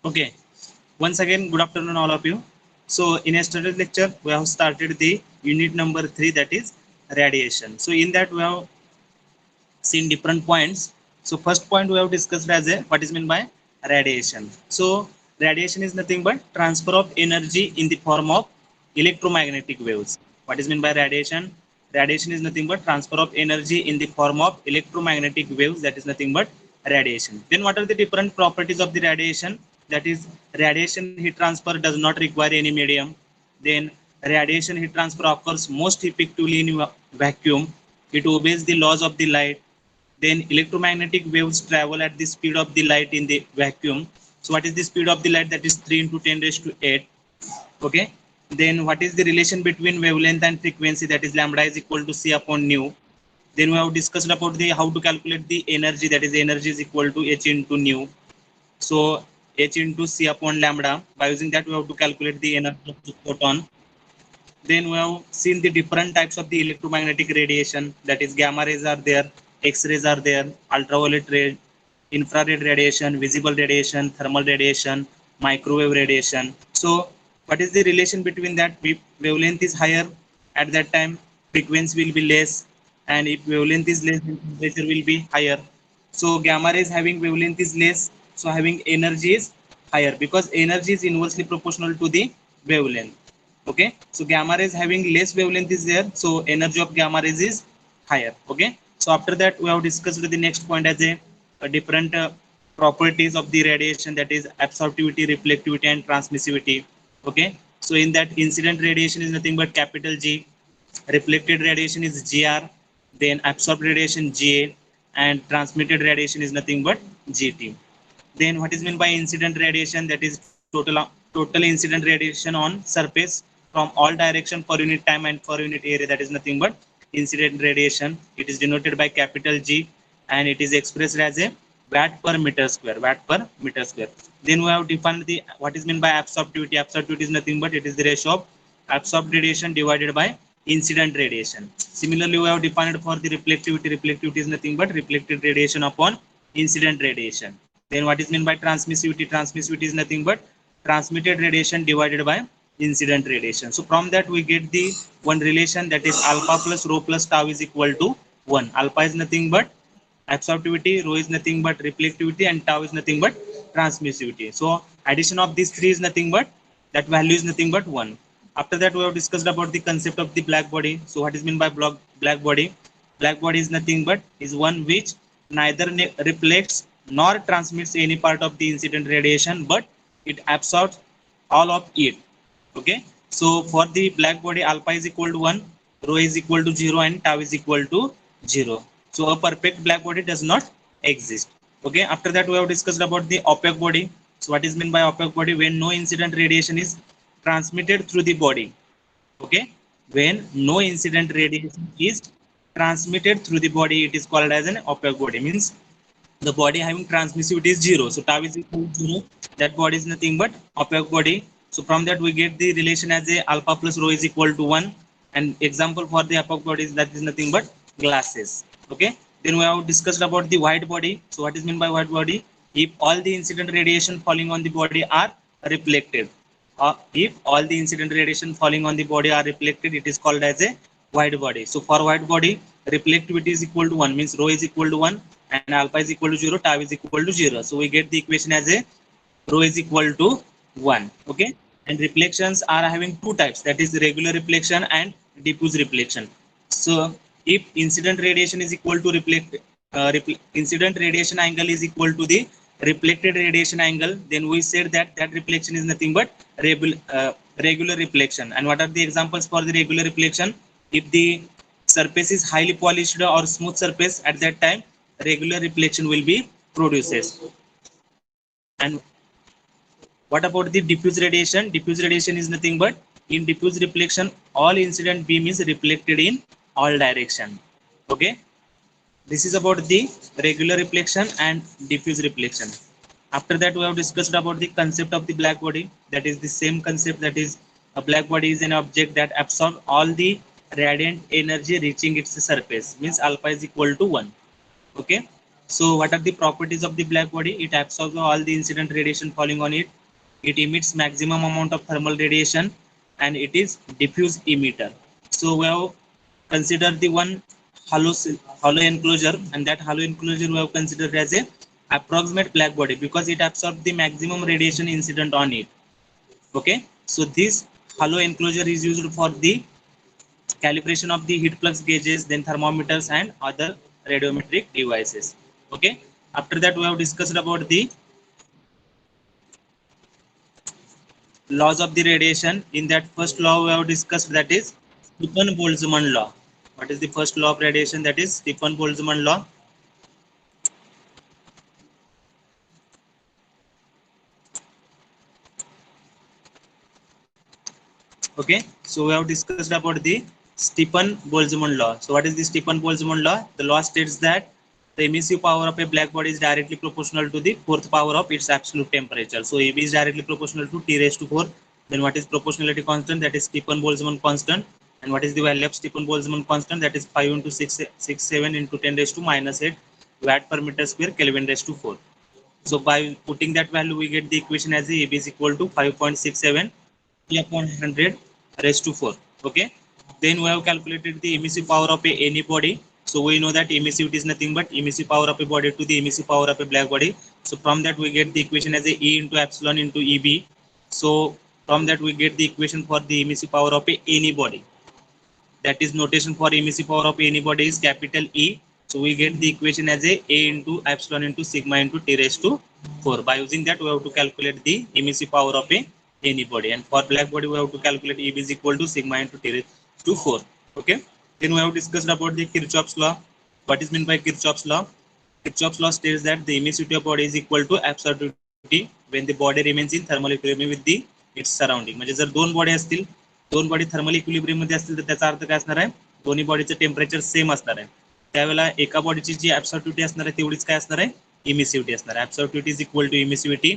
Okay. Once again, good afternoon, all of you. So, in yesterday's lecture, we have started the unit number 3, that is radiation. So, in that, we have seen different points. So, first point we have discussed as a what is meant by radiation. So, radiation is nothing but transfer of energy in the form of electromagnetic waves. What is meant by radiation? Radiation is nothing but transfer of energy in the form of electromagnetic waves. That is nothing but radiation. Then, what are the different properties of the radiation? That is, radiation heat transfer does not require any medium. Then, radiation heat transfer occurs most effectively in vacuum. It obeys the laws of the light. Then electromagnetic waves travel at the speed of the light in the vacuum. So what is the speed of the light? That is 3 into 10 raised to 8. Okay. Then what is the relation between wavelength and frequency? That is lambda is equal to c upon nu. Then we have discussed about the how to calculate the energy. That is energy is equal to h into nu. So h into c upon lambda. By using that, we have to calculate the energy of the photon. Then we have seen the different types of the electromagnetic radiation. That is gamma rays are there, X-rays are there, ultraviolet ray, infrared radiation, visible radiation, thermal radiation, microwave radiation. So what is the relation between that? If wavelength is higher, at that time frequency will be less, and if wavelength is less, then temperature will be higher. So gamma rays having wavelength is less, so having energy is higher because energy is inversely proportional to the wavelength. Okay, so gamma rays having less wavelength is there, so energy of gamma rays is higher. Okay, so after that we have discussed the next point as a different properties of the radiation, that is absorptivity, reflectivity and transmissivity. Okay, so in that incident radiation is nothing but capital G, reflected radiation is Gr, then absorbed radiation Ga, and transmitted radiation is nothing but Gt. Then what is meant by incident radiation? That is total incident radiation on surface from all direction per unit time and per unit area. That is nothing but incident radiation. It is denoted by capital G, and it is expressed as a watt per meter square. Watt per meter square. Then we have defined the what is meant by absorptivity. Absorptivity is nothing but it is the ratio of absorbed radiation divided by incident radiation. Similarly, we have defined for the reflectivity. Reflectivity is nothing but reflected radiation upon incident radiation. Then what is meant by transmissivity? Transmissivity is nothing but transmitted radiation divided by incident radiation. So from that we get the one relation, that is alpha plus rho plus tau is equal to 1. Alpha is nothing but absorptivity, rho is nothing but reflectivity, and tau is nothing but transmissivity. So addition of these three is nothing but that value is nothing but 1. After that we have discussed about the concept of the black body. So what is meant by black body? Black body is nothing but is one which neither reflects nor transmits any part of the incident radiation, but it absorbs all of it. Okay, so for the black body, alpha is equal to 1, rho is equal to 0, and tau is equal to 0. So a perfect black body does not exist. Okay, after that we have discussed about the opaque body. So what is meant by opaque body? When no incident radiation is transmitted through the body. Okay, when no incident radiation is transmitted through the body, it is called as an opaque body. Means the body having transmissivity is 0, so tau is equal to 0. That body is nothing but opaque body. So from that we get the relation as a alpha plus rho is equal to 1, and example for the opaque body is that is nothing but glasses. Okay, then we have discussed about the white body. So what is meant by white body? If all the incident radiation falling on the body are reflected, if all the incident radiation falling on the body are reflected, it is called as a white body. So for white body, reflectivity is equal to 1, means rho is equal to 1, and alpha is equal to 0, tau is equal to 0. So we get the equation as a rho is equal to 1. Okay, and reflections are having two types, that is regular reflection and diffuse reflection. So if incident radiation is equal to incident radiation angle is equal to the reflected radiation angle, then we said that that reflection is nothing but regular reflection. And what are the examples for the regular reflection? If the surface is highly polished or smooth surface, at that time regular reflection will be produces. And what about the diffuse radiation? Diffuse radiation is nothing but in diffuse reflection, all incident beam is reflected in all direction. Okay, this is about the regular reflection and diffuse reflection. After that, we have discussed about the concept of the black body. That is the same concept, that is a black body is an object that absorbs all the radiant energy reaching its surface, means alpha is equal to 1. Okay, So what are the properties of the black body? It absorbs all the incident radiation falling on it. It emits maximum amount of thermal radiation, and it is diffuse emitter. So we have considered the one hollow enclosure, and that hollow enclosure we have considered as a approximate black body because it absorbs the maximum radiation incident on it. Okay, so this hollow enclosure is used for the calibration of the heat flux gauges, then thermometers and other radiometric devices. Okay, after that we have discussed about the laws of the radiation. In that first law we have discussed, that is Stefan Boltzmann law. What is the first law of radiation? That is Stefan Boltzmann law. Okay, so we have discussed about the Stefan Boltzmann law. So what is the Stefan Boltzmann law? The law states that the emissive power of a black body is directly proportional to the fourth power of its absolute temperature. So EB is directly proportional to T raised to 4. Then what is proportionality constant? That is Stefan Boltzmann constant. And what is the value of Stefan Boltzmann constant? That is 5 into 667 into 10 raised to minus 8 watt per meter square Kelvin raised to 4. So by putting that value, we get the equation as EB is equal to 5.67 upon 100 raised to 4. Okay, then we have calculated the emissive power of any body. So we know that emissivity is nothing but emissive power of a body to the emissive power of a black body. So from that we get the equation as a E into epsilon into EB. So from that we get the equation for the emissive power of any body. That is notation for emissive power of any body is capital E. So we get the equation as a into epsilon into sigma into T raised to 4. By using that we have to calculate the emissive power of any body, and for black body we have to calculate EB is equal to sigma into T raised to 4. Okay, then we have discussed about the Kirchhoff's law. What is meant by Kirchhoff's law? Kirchhoff's law states that the emissivity of body is equal to absorptivity when the body remains in thermal equilibrium with the its surrounding. म्हणजे जर दोन body असतील, दोन body thermal equilibrium मध्ये असतील, तर त्याचा अर्थ काय असणार आहे? दोन्ही बॉडीचं टेम्परेचर सेम असणार आहे. त्यावेळेला एका बॉडीची जी ऍब्सॉल्युटिव्हिटी असणार आहे तेवढीच काय असणार आहे? इमिसिव्हिटी असणार आहे. Absorptivity is equal to emissivity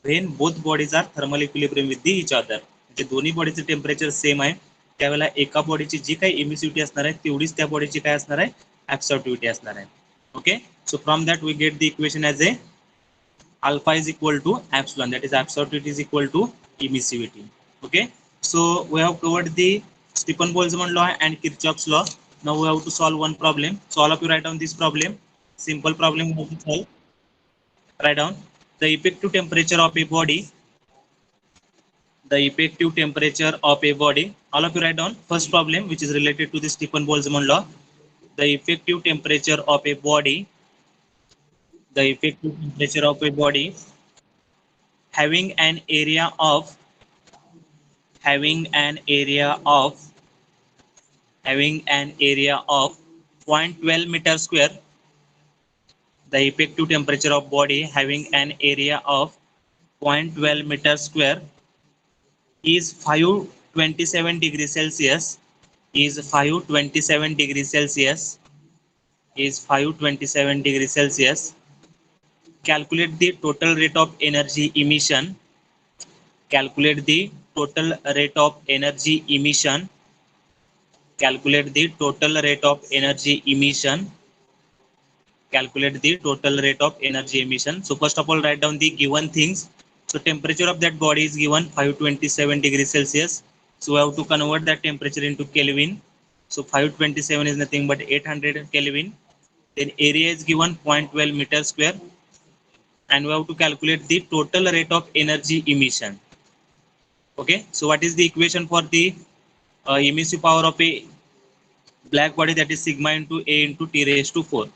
when both bodies are thermal equilibrium with the each other. म्हणजे दोन्ही बॉडीचं टेम्परेचर सेम आहे, त्यावेळेला एका बॉडीची जी काही इमिसिव्हिटी असणार आहे तेवढीच त्या बॉडीची काय असणार आहे? ऍब्सॉल्युटिव्हिटी असणार आहे. Okay, so from that we get the equation as a alpha is equal to epsilon, that is absorptivity is equal to emissivity. Okay, so we have covered the Stefan Boltzmann law and Kirchhoff's law. Now we have to solve one problem. So all of you write down this problem. Simple problem we have to solve. Write down the effective temperature of a body. The effective temperature of a body. All of you write down first problem, which is related to the Stefan Boltzmann law. The effective temperature of a body, the effective temperature of a body having an area of having an area of having an area of 0.12 meter square. The effective temperature of body having an area of 0.12 meter square is 527 degrees Celsius. Is 527 degrees Celsius. Is 527 degrees Celsius. Calculate the total rate of energy emission. Calculate the total rate of energy emission. Calculate the total rate of energy emission. Calculate the total rate of energy emission. So first of all, write down the given things. So temperature of that body is given 527 degrees Celsius. So we have to convert that temperature into Kelvin. So 527 is nothing but 800 Kelvin. Then area is given 0.12 meter square. And we have to calculate the total rate of energy emission. Okay, so what is the equation for the emissive power of a black body? That is sigma into A into T raised to 4.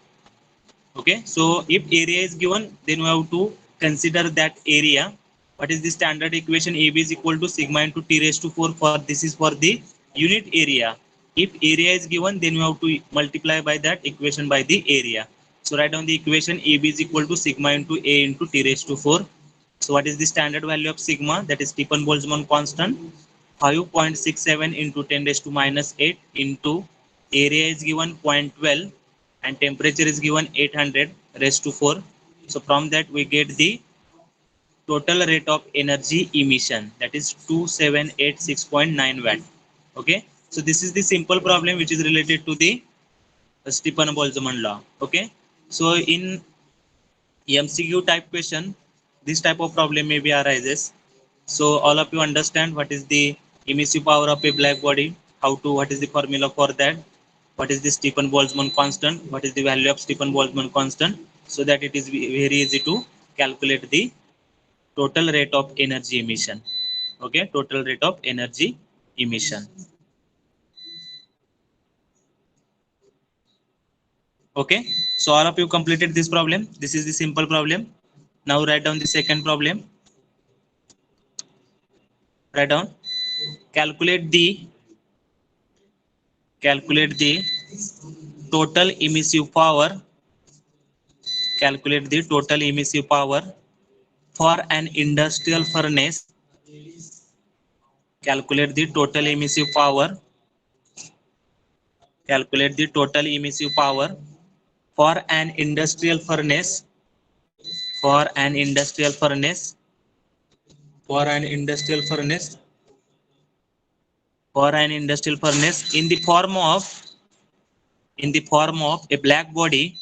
Okay, so if area is given, then we have to consider that area. What is the standard equation? AB is equal to sigma into T raised to 4. For this is for the unit area. If area is given, then we have to multiply by that equation by the area. So write down the equation. AB is equal to sigma into A into T raised to 4. So what is the standard value of sigma? That is Stefan Boltzmann constant. 5.67 into 10 raised to minus 8 into area is given 0.12 and temperature is given 800 raised to 4. So from that we get the total rate of energy emission, that is 2786.9 watt. Okay, so this is the simple problem which is related to the Stefan Boltzmann law. Okay, so in MCQ type question, this type of problem maybe arises. So all of you understand what is the emissive power of a black body, what is the formula for that, what is the Stefan Boltzmann constant, what is the value of Stefan Boltzmann constant, so that it is very easy to calculate the total rate of energy emission. Okay, total rate of energy emission. Okay, so all of you completed this problem. This is the simple problem. Now write down the second problem. Write down. Calculate the total emissive power. Calculate the total emissive power for an industrial furnace. Calculate the total emissive power. Calculate the total emissive power for an industrial furnace. For an industrial furnace. For an industrial furnace. For an industrial furnace in the form of a black body,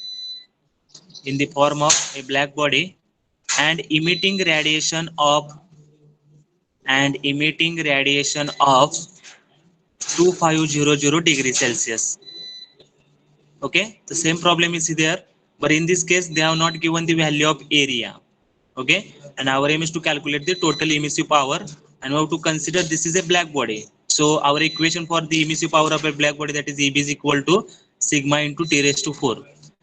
in the form of a black body, and emitting radiation of 2500 degrees Celsius. Okay, the same problem is there, but in this case they have not given the value of area. Okay, and our aim is to calculate the total emissive power, and we have to consider this is a black body. So our equation for the emissive power of a black body, that is EB, is equal to sigma into T raised to 4.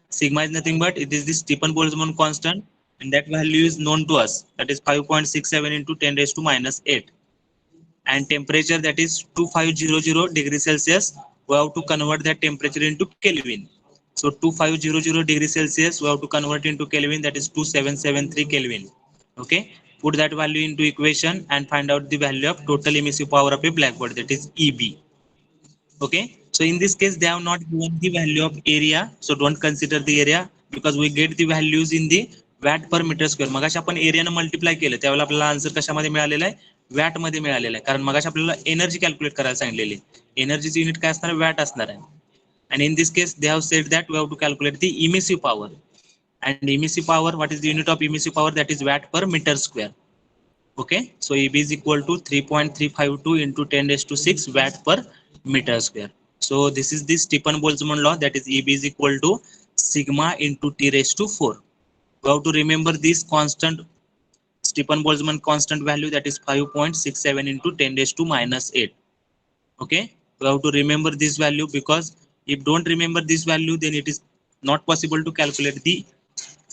Sigma is nothing but it is the Stefan Boltzmann constant, and that value is known to us, that is 5.67 into 10 raised to minus 8. And temperature, that is 2500 degrees Celsius, we have to convert that temperature into Kelvin. So 2500 degrees Celsius we have to convert into Kelvin, that is 2773 Kelvin. Okay, put that value into equation and find out the value of total emissive power of a black body, that is EB. Okay, so in this case they have not given the value of area, so don't consider the area because we get the values in the watt per meter square. मगाशी आपण एरियाने multiply केलं त्यावेळेला आपल्याला answer कशामध्ये मिळालेला आहे, watt मध्ये मिळालेला आहे, कारण मगाशी आपल्याला एनर्जी कॅल्क्युलेट करायला सांगितलेली. एनर्जीची युनिट काय असणार, वॅट असणार आहे. And in this case they have said that we have to calculate the emissive power, and emissive power, what is the unit of emissive power, that is watt per meter square. Okay, so EB is equal to 3.352 into 10 raised to 6 watt per meter square. So this is the Stefan Boltzmann law, that is EB is equal to sigma into T raised to 4. We have to remember this constant, Stefan Boltzmann constant value, that is 5.67 into 10 raised to minus 8. Okay, we have to remember this value because if don't remember this value then it is not possible to calculate the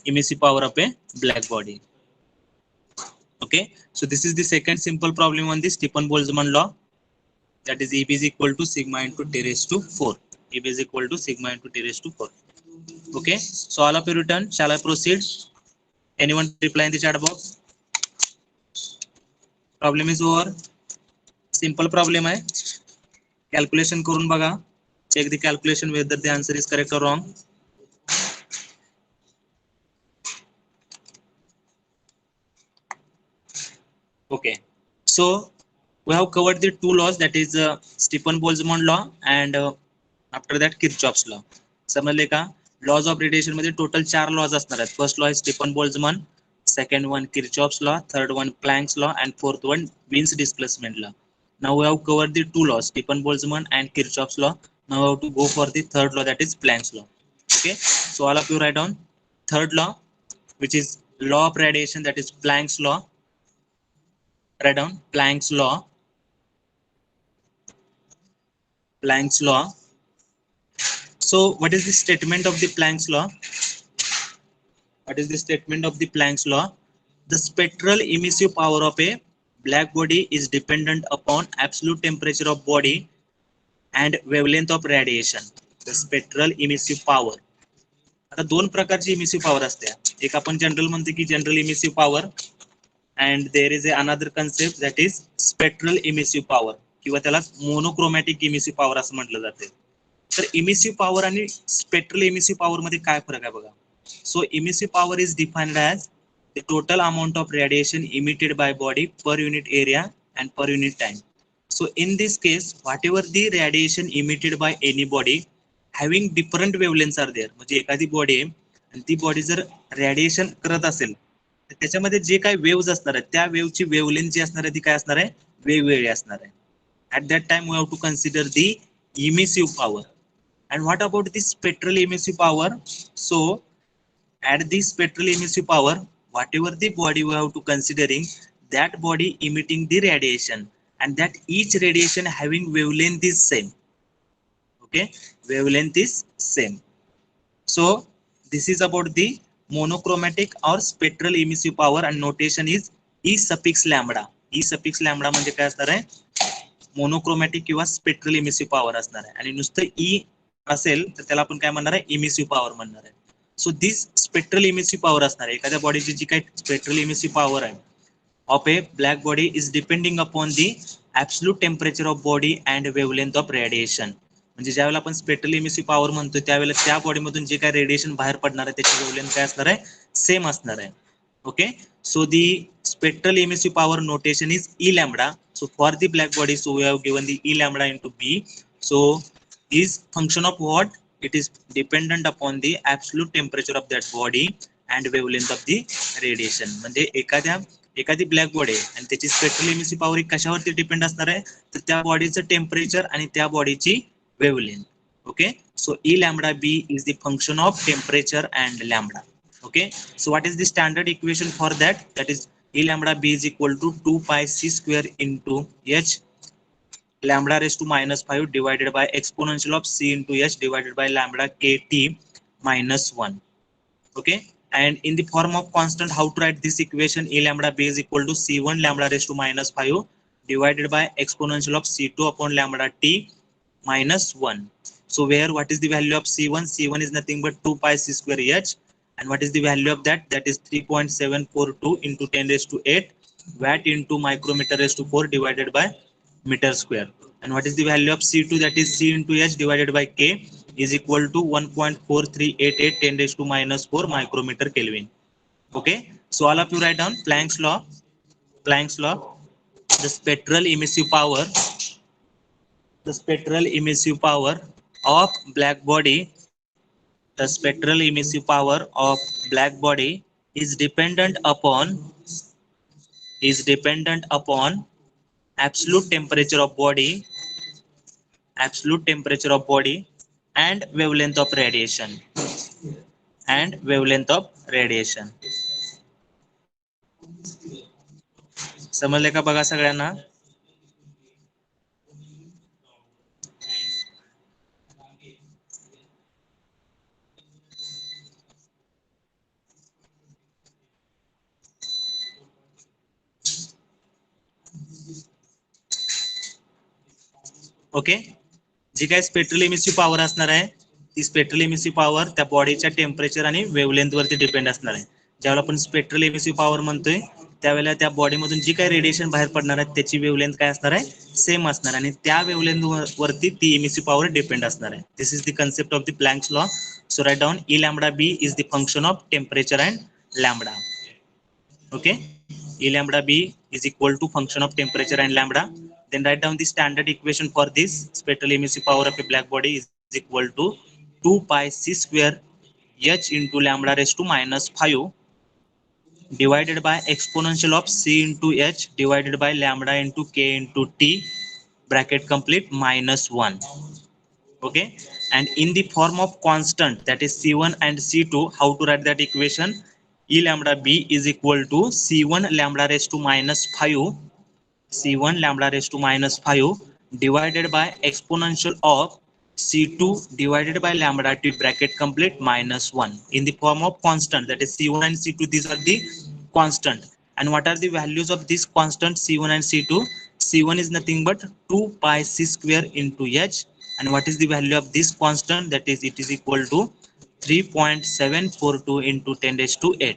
emissive power of a black body. Okay, so this is the second simple problem on the Stefan Boltzmann law, that is EB is equal to sigma into T raised to 4. EB is equal to sigma into T raised to 4. Okay, so all of you return. Shall I proceed? Anyone reply in the chat box? Problem is over. Simple problem आहे. Calculation करून बघा. Check the calculation whether the answer is correct or wrong. Okay, so we have covered the two laws, that is Stefan Boltzmann law and after that Kirchhoff's law. समजले का? Laws of radiation मध्ये total 4 laws असणार आहेत. First law is Stefan Boltzmann, second one Kirchhoff's law, third one Planck's law and fourth one Wien's displacement law. Now we have covered the two laws, Stefan Boltzmann and Kirchhoff's law. Now we have to go for the third law, that is Planck's law. Okay, so all of you write down third law, which is law of radiation, that is Planck's law. Write down Planck's law. Planck's law. So what is the statement of the Planck's law? What is the statement of the Planck's law? The spectral emissive power of a black body is dependent upon absolute temperature of body and wavelength of radiation. The spectral emissive power. आता दोन प्रकारची emissive power असते. एक आपण general म्हणतो की general emissive power, and there is another concept that is spectral emissive power किंवा त्याला मोनोक्रोमॅटिक इमिसिव्ह पॉवर असं म्हटलं जाते. तर इमिसिव्ह पॉवर आणि स्पेक्ट्रल इमिसिव्ह पॉवर मध्ये काय फरक आहे बघा. So emissive power is defined as the total amount of radiation emitted by body per unit area and per unit time. So in this case, whatever the radiation emitted by any body having different wavelengths are there, म्हणजे एखादी body आणि ती body जर radiation करत असेल तर त्याच्यामध्ये जे काही वेव्ज असणार आहे त्या वेव्हची वेव्हलेंथ जी असणार आहे ती काय असणार आहे, वेगवेगळी असणार आहे. At that time we have to consider the emissive power. And what about the spectral emissive power? So at the spectral emissive power, whatever the body we have to considering, that body emitting the radiation, and that each radiation having wavelength is same. Okay, wavelength is same. So this is about the monochromatic or spectral emissive power, and notation is E suffix lambda. E suffix lambda म्हणजे काय असणार आहे, monochromatic किंवा spectral emissive power असणार आहे. आणि नुसतं ई असेल तर त्याला आपण काय म्हणणार आहे, इमिसिव्ह पॉवर म्हणणार आहे. So this spectral emissive power असणार आहे, एखाद्या बॉडीची जी काही स्पेक्ट्रल इमिसिव्ह पॉवर आहे of a black body is depending upon the absolute temperature of body and wavelength of radiation. म्हणजे ज्यावेळेला आपण स्पेक्ट्रल इमिसिव्ह पॉवर म्हणतो त्यावेळेला त्या बॉडीमधून जे काही रेडिएशन बाहेर पडणार आहे त्याची वेव्हलेंथ काय असणार आहे, सेम असणार आहे. Okay, so the spectral emissive power notation is E lambda. So for the black body, so we have given the E lambda into B. So is function of what? It is dependent upon the absolute temperature of that body and wavelength of the radiation. म्हणजे एखादी black body आहे आणि त्याची spectral emissive power कशावरती depend असणार आहे, तर त्या बॉडीचं टेम्परेचर आणि त्या बॉडीची wavelength. Okay, so E lambda B is the function of temperature and lambda. Okay, so what is the standard equation for that? That is E lambda B is equal to 2 pi c square into h lambda raised to minus 5 divided by exponential of c into h divided by lambda kt minus 1. Okay, and in the form of constant, how to write this equation? E lambda B is equal to c1 lambda raised to minus 5 divided by exponential of c2 upon lambda t minus 1. So where what is the value of c1? C1 is nothing but 2 pi c square h. And what is the value of that? That is 3.742 into 10 raised to 8 watt into micrometer raised to 4 divided by meter square. And what is the value of C2? That is C into H divided by K is equal to 1.4388 10 raised to minus 4 micrometer Kelvin. Okay, so all of you write down Planck's law. Planck's law. The spectral emissive power. The spectral emissive power of black body. The spectral emissive power of black body is dependent upon absolute temperature of body, absolute temperature of body and wavelength of radiation, and wavelength of radiation. समजले का बघा सगळ्यांना? Okay, जी काय spectral emissive power असणार आहे ती spectral emissive power त्या बॉडीच्या टेम्परेचर आणि वेव्हलेंथ वरती डिपेंड असणार आहे. ज्यावेळेला आपण स्पेक्ट्रल इमिसिव्ह पॉवर म्हणतोय त्यावेळेला त्या बॉडीमधून जी काही रेडिएशन बाहेर पडणार आहे त्याची वेव्हलेंथ काय असणार आहे, सेम असणार, आणि त्या वेव्हलेंथ वरती ती इमिसिव्ह पॉवर डिपेंड असणार आहे. This is the concept of the Planck's law. So write down E lambda B is the function of temperature and lambda. Okay, E lambda B is equal to function of temperature and lambda. Then write down the standard equation for this. Spectral emissive power of a black body is equal to 2 pi c square h into lambda raised to minus 5 divided by exponential of c into h divided by lambda into k into t bracket complete minus 1. Okay, and in the form of constant, that is c1 and c2, how to write that equation? E lambda b is equal to c1 lambda raised to minus 5, c1 lambda raised to minus 5 divided by exponential of c2 divided by lambda t bracket complete minus 1 in the form of constant, that is c1 and c2. These are the constant. And what are the values of this constant c1 and c2? C1 is nothing but 2 pi c square into h, and what is the value of this constant? That is, it is equal to 3.742 into 10 raised to 8.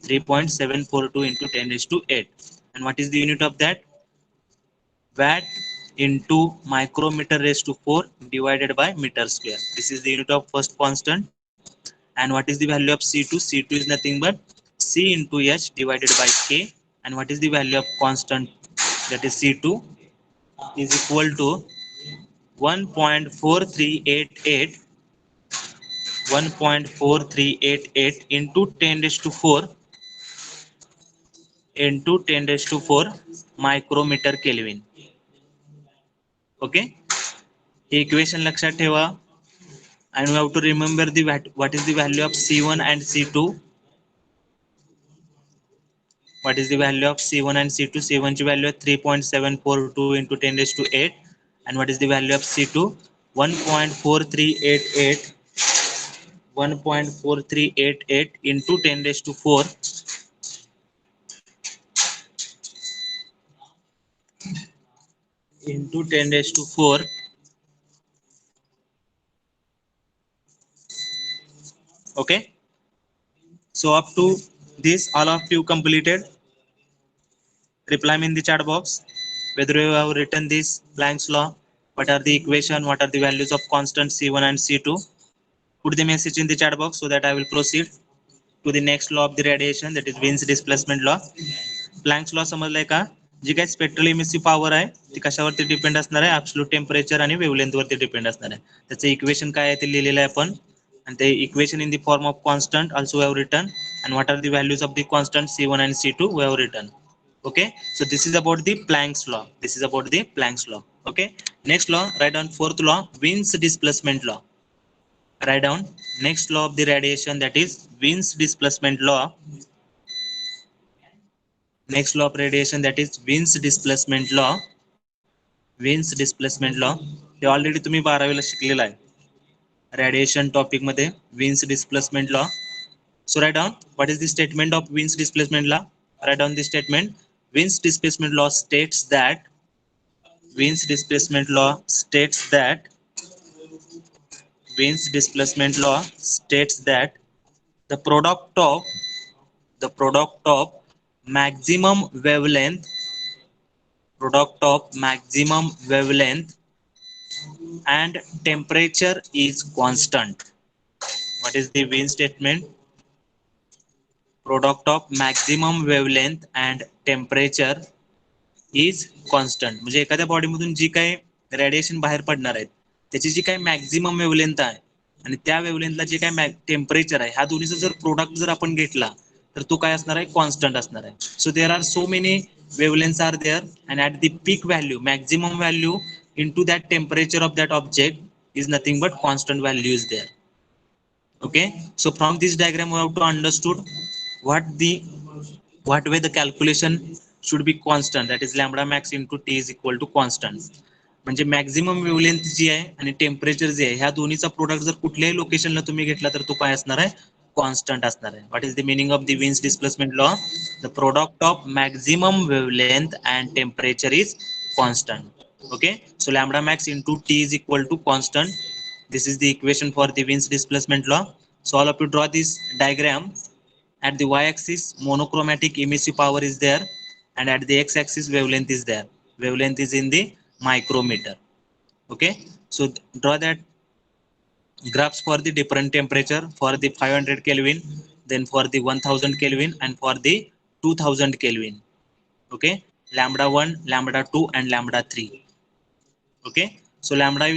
3.742 into 10 raised to 8. And what is the unit of that? Watt into micrometer raised to 4 divided by meter square. This is the unit of first constant. And what is the value of C2? C2 is nothing but C into H divided by K. And what is the value of constant? That is C2 is equal to 1.4388 1.4388 into 10 raised to 4 into 10 raised to 4 micrometer Kelvin. Okay, he equation लक्षात ठेवा. And we have to remember the what is the value of C1 and C2. What is the value of C1 and C2? C1 ची value 3.742 into 10 raised to 8. And what is the value of C2? 1.4388 1.4388 into 10 raised to 4 into 10 raised to 4. Okay, so up to this all of you completed. Reply me in the chat box whether you have written this Planck's law, what are the equation, what are the values of constant C1 and C2. Put the message in the chat box so that I will proceed to the next law of the radiation, that is Wien's displacement law. Planck's law समजलाय का? जी काय spectral emissive power आहे ती कशावरती depend असणार आहे? Absolute temperature आणि wavelength वरती डिपेंड असणार आहे. त्याचं इक्वेशन काय आहे ते लिहिलेलं आहे आपण, आणि ते equation in the form of constant also we have written, and what are the values of the constant C1 and C2 we have written. Okay, so this is about the Planck's law. This is about the Planck's law. Okay, next law, write down fourth law, Wien's displacement law. Write down next law of the radiation, that is Wien's displacement law. Next law of radiation, that is Wien's displacement law. Wien's displacement law hey already तुम्ही 12वीला शिकलेला आहे radiation topic मध्ये, Wien's displacement law. So write down what is the statement of Wien's displacement law. Write down the statement. Wien's displacement law states that Wien's displacement law states that Wien's displacement law states that the product of maximum wavelength and temperature is constant. What is the Wien's statement? Product of maximum wavelength and temperature is constant. म्हणजे एखाद्या बॉडीमधून जी काही radiation बाहेर पडणार आहेत त्याची जी काही maximum wavelength आहे आणि त्या वेव्हलेंथला जे काही टेम्परेचर आहे, ह्या दोन्हीचा जर प्रोडक्ट जर आपण घेतला तर तो काय असणार आहे? कॉन्स्टंट असणार आहे. So there are so many wavelengths are there, and at the peak value, maximum value into that temperature of that object is nothing but constant value is there. Okay, so from this diagram we have to understood what way the calculation should be constant, that is lambda max into T is equal to constant. म्हणजे maximum wavelength जी आहे आणि temperature जे आहे ह्या दोन्हीचा product जर कुठल्याही लोकेशनला तुम्ही घेतला तर तो काय असणार आहे? कॉन्स्टंट असणार आहे. What is the meaning of the Wien's displacement law? The product of maximum wavelength and temperature is constant. Okay, so lambda max into T is equal to constant. This is the equation for the Wien's displacement law. So all of you draw this diagram. At the y-axis monochromatic emissive power is there, and at the x-axis wavelength is there. Wavelength is in the micrometer. Okay, so draw that graphs for the different temperature, for the 500 Kelvin, then for the 1000 Kelvin, and for the 2000 Kelvin. Okay, lambda 1, lambda 2, and lambda 3. Okay, so lambda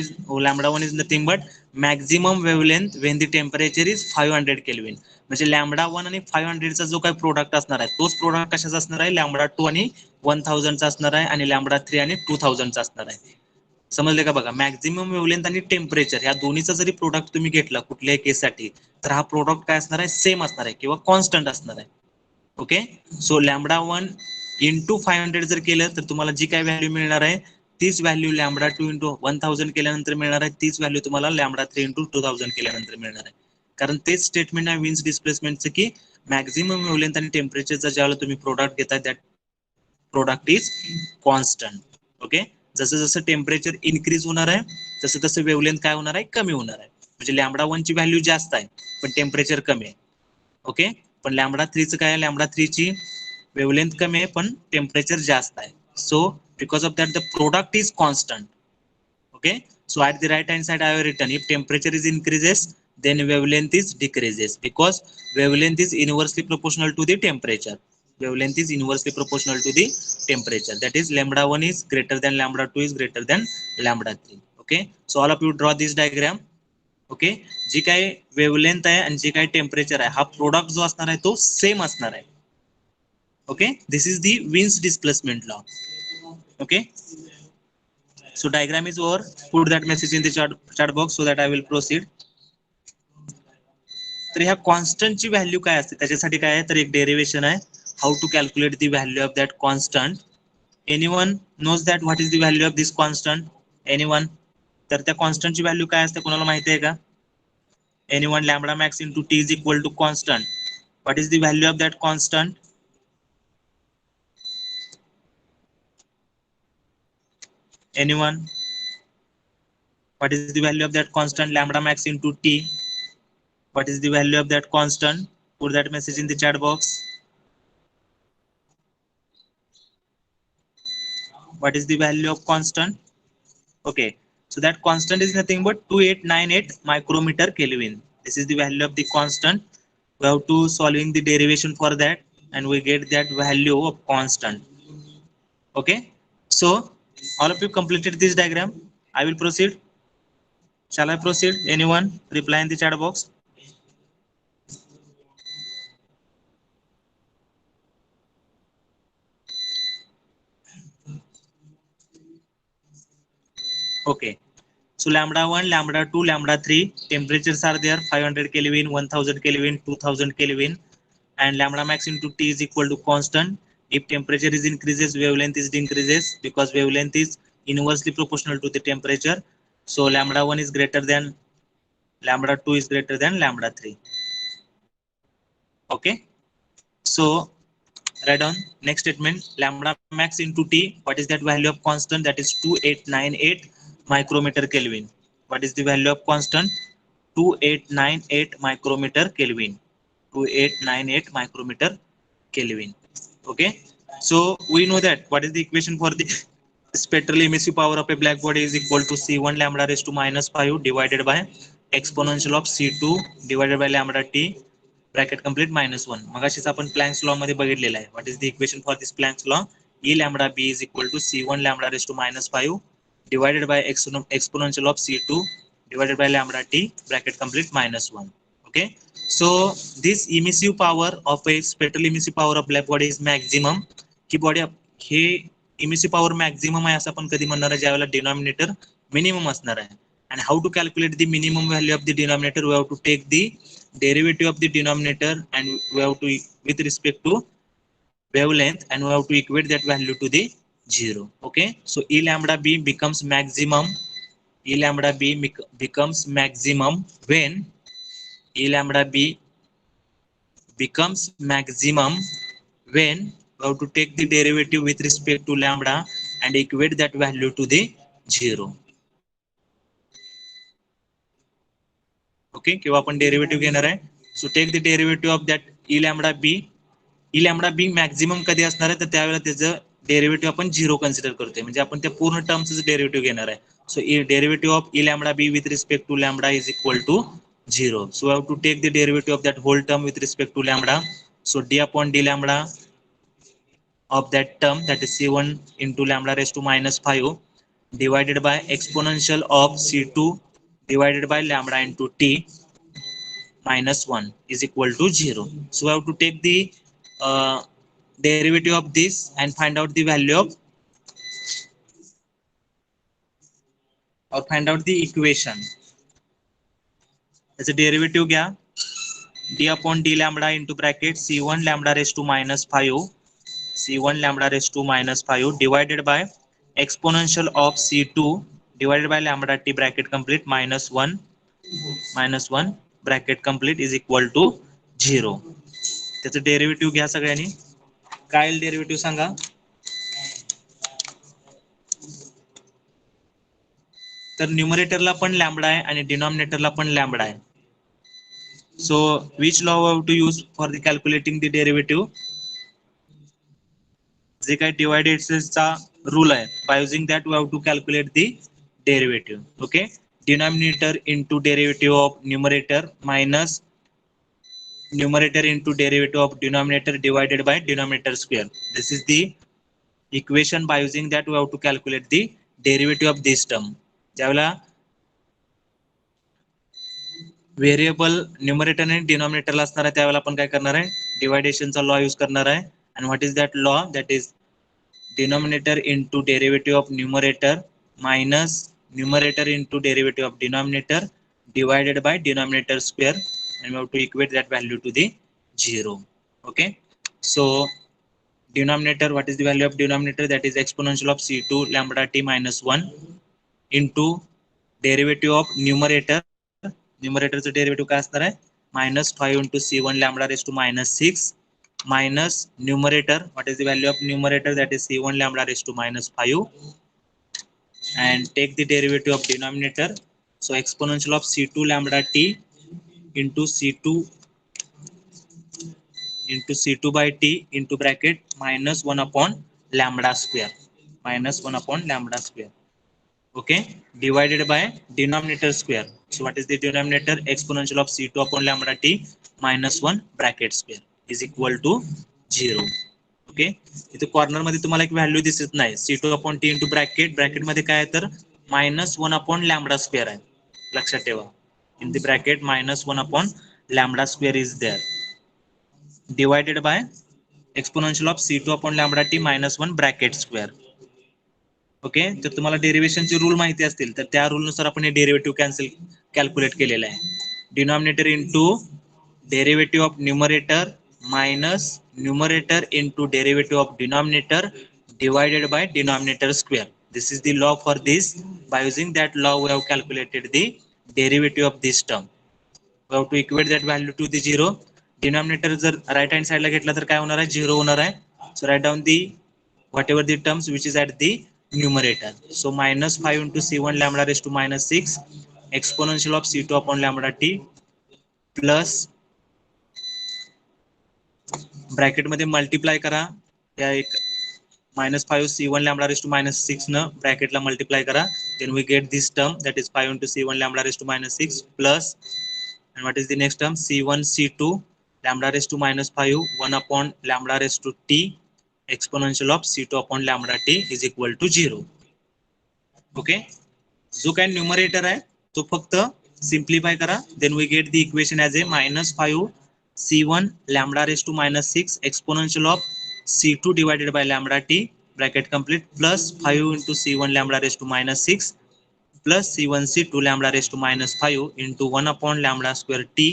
1 is nothing but maximum wavelength when the temperature is 500 Kelvin. म्हणजे lambda 1 आणि 500 चा जो काही product असणार आहे तोच product कशाचा असणार आहे? लॅम्बडा 2 आणि 1000 चा असणार आहे, आणि लॅम्बडा 3 आणि 2000 चा असणार आहे. समजले का? बघा, मॅक्झिमम वेव्हलेंथ आणि टेम्परेचर ह्या दोन्हीचा जरी प्रोडक्ट तुम्ही घेतला कुठल्याही केससाठी तर हा प्रोडक्ट काय असणार आहे? सेम असणार आहे किंवा कॉन्स्टंट असणार आहे. ओके, सो लॅम्बडा 1 इंटू 500 जर केलं तर तुम्हाला जी काय व्हॅल्यू मिळणार आहे तीच व्हॅल्यू लॅम्बडा 2 इंटू 1000 केल्यानंतर मिळणार आहे, तीच व्हॅल्यू तुम्हाला लॅम्बडा 3 इंटू 2000 केल्यानंतर मिळणार आहे. कारण तेच स्टेटमेंट आहे विन्स डिस्प्लेसमेंटचं की मॅक्झिमम वेव्हलेंथ आणि टेम्परेचरचा ज्यावेळेला तुम्ही प्रोडक्ट घेताय that product is constant. Okay, जसं जसं टेम्परेचर इन्क्रीज होणार आहे तसं तसं वेव्हलेंथ काय होणार आहे? कमी होणार आहे. म्हणजे लॅम्बडा 1 ची व्हॅल्यू जास्त आहे पण टेम्परेचर कमी आहे. ओके, पण लॅम्बडा 3 चं काय आहे? लॅम्बडा 3 ची वेव्हलेंथ कमी आहे पण टेम्परेचर जास्त आहे. So because of that the product is constant. Okay, so at the right hand side I have written if temperature is increases then wavelength is decreases, because wavelength is inversely proportional to the temperature. Wavelength is inversely proportional to the temperature, that is lambda 1 is greater than lambda 2 is greater than lambda 3. Okay, so all of you draw this diagram. Okay, जी काय wavelength आहे आणि जे काय temperature आहे हा product जो असणार आहे तो सेम असणार आहे. Okay, this is the wins displacement law. Okay, so diagram is over. Put that message in the chat box so that I will proceed. तर ह्या कॉन्स्टंटची व्हॅल्यू काय असते त्याच्यासाठी काय आहे तर एक डेरिव्हेशन आहे. How to calculate the value of that constant. Anyone knows that what is the value of this constant? Anyone? तर त्या कॉन्स्टंटची व्हॅल्यू काय असते कोणाला माहिती आहे का? Anyone? Lambda max into T is equal to constant. What is the value of that constant? Anyone? What is the value of that constant lambda max into t? What is the value of that constant? Put that message in the chat box. What is the value of constant? Okay, so that constant is nothing but 2898 micrometer Kelvin. This is the value of the constant. We have to solving the derivation for that and we get that value of constant. Okay, so all of you completed this diagram. I will proceed. Shall I proceed? Anyone reply in the chat box? Okay, so lambda 1, lambda 2, lambda 3 temperatures are there: 500 Kelvin, 1000 Kelvin, 2000 Kelvin, and lambda max into T is equal to constant. If temperature is increases, wavelength is decreases because wavelength is inversely proportional to the temperature. So lambda 1 is greater than lambda 2 is greater than lambda 3. Okay, so write down next statement: lambda max into T. What is that value of constant? That is 2898 micrometer Kelvin. What is the value of constant? 2898 micrometer Kelvin. 2898 micrometer Kelvin. Okay, so we know that what is the equation for the spectral emissive power of a black body is equal to C1 lambda raised to minus 5 divided by exponential of C2 divided by lambda t bracket complete -1. मगाशीच आपण Planck's law मध्ये बघितलेला आहे. What is the equation for this Planck's law? E lambda b is equal to C1 lambda raised to -5 divided by exponential of C2 divided by lambda t bracket complete -1. Okay, so this emissive power of a spectral emissive power of black body is maximum. ही body हे emissive power maximum आहे असं आपण कधी म्हणणार आहे ज्यावेळेला denominator minimum असणार आहे. and how to calculate the minimum value of the denominator? We have to take the derivative of the denominator and we have to with respect to wavelength and we have to equate that value to the 0. Okay, so E lambda b becomes maximum. E lambda b becomes maximum when E lambda b becomes maximum when we have to take the derivative with respect to lambda and equate that value to the 0. Okay, किंवा आपण derivative घेणार आहे. So take the derivative of that E lambda B. E lambda B maximum कधी असणार आहे तर त्यावेळेला त्याचं डेरिव्हेटिव्ह आपण 0 कन्सिडर करतोय म्हणजे आपण त्या पूर्ण टर्मचं डेरिव्हेटिव्ह घेणार आहे. So derivative of E lambda B with respect to lambda is equal to 0. So have to take the derivative of that whole term with respect to lambda. So d upon d lambda of that term, that is C1 into lambda raised to -5 divided by exponential of C2 divided by lambda into t -1 is equal to 0. So we have to take the uh, derivative of this and find out the value of or find out the equation. As a derivative gya d upon d lambda into bracket C1 lambda raised to -5 C1 lambda raised to -5 divided by exponential of C2 divided by lambda t bracket complete -1 bracket complete is equal to 0. त्याचं derivative घ्या सगळ्यांनी. काय derivative सांगा? तर न्यूमरेटरला पण lambda आहे आणि डिनॉमिनेटरला पण lambda आहे. So which law have to use for the calculating the derivative? जे काही डिवायडेडचा रूल आहे, by using that we have to calculate the derivative. Okay, denominator into derivative of numerator minus numerator into derivative of denominator divided by denominator square. This is the equation. By using that we have to calculate the derivative of this term. ज्यावेळेला variable numerator आणि डिनॉमिनेटरला असणार आहे त्यावेळेला आपण काय करणार आहे, डिवायडेशनचा law use करणार आहे. आणि what is that law? That is denominator into derivative of numerator minus numerator into derivative of denominator divided by denominator square, and we have to equate that value to the 0. Okay, so denominator, what is the value of denominator? That is exponential of c2 lambda t minus 1 into derivative of numerator. Numerator चं derivative काय असणार आहे? minus 5 into c1 lambda raised to minus 6 minus numerator, what is the value of numerator? That is c1 lambda raised to minus 5, and take the derivative of denominator. So exponential of c2 lambda t into c2 by t into bracket minus 1 upon lambda square, minus 1 upon lambda square. Okay, divided by denominator square. So what is the denominator? Exponential of c2 upon lambda t minus 1 bracket square is equal to 0. Okay, इथे corner मध्ये तुम्हाला एक value दिसत नाही. c2 upon t into bracket, bracket मध्ये काय आहे तर मायनस 1 अपॉन लॅम्बडा स्क्वेअर आहे, लक्षात ठेवा. In the bracket minus 1 upon lambda square is there, divided by exponential of c2 upon lambda t minus 1 bracket square. Okay, तर तुम्हाला डेरिव्हेशनचे rule माहिती असतील तर त्या रूल नुसार आपण हे डेरिव्हेटिव्ह कॅल्क्युलेट केलेलं आहे. Denominator into derivative of numerator minus numerator into derivative of denominator divided by denominator square. This is the law for this. By using that law we have calculated the derivative of this term. We have to equate that value to the 0. Denominator जर right hand side ला घेतला तर काय होणार आहे? 0 होणार आहे. So write down the whatever the terms which is at the numerator. So minus 5 into c1 lambda raised to minus 6 exponential of c2 upon lambda t plus bracket मध्ये multiply करा या एक minus 5 c1 lambda raised to minus 6 न ब्रॅकेटला multiply करा, then we get this term that is 5 into c1 lambda raised to minus 6 plus, and what is the next term? c1 c2 lambda raised to minus 5 1 upon lambda raised to t exponential of c2 upon lambda t is equal to 0. Okay, जो काय numerator आहे तो फक्त simplify करा, then we get the equation as a minus 5 c1 lambda raised to minus 6 exponential of c2 divided by lambda t bracket complete plus 5 into c1 lambda raised to minus 6 plus c1 c2 lambda raised to minus 5 into 1 upon lambda square t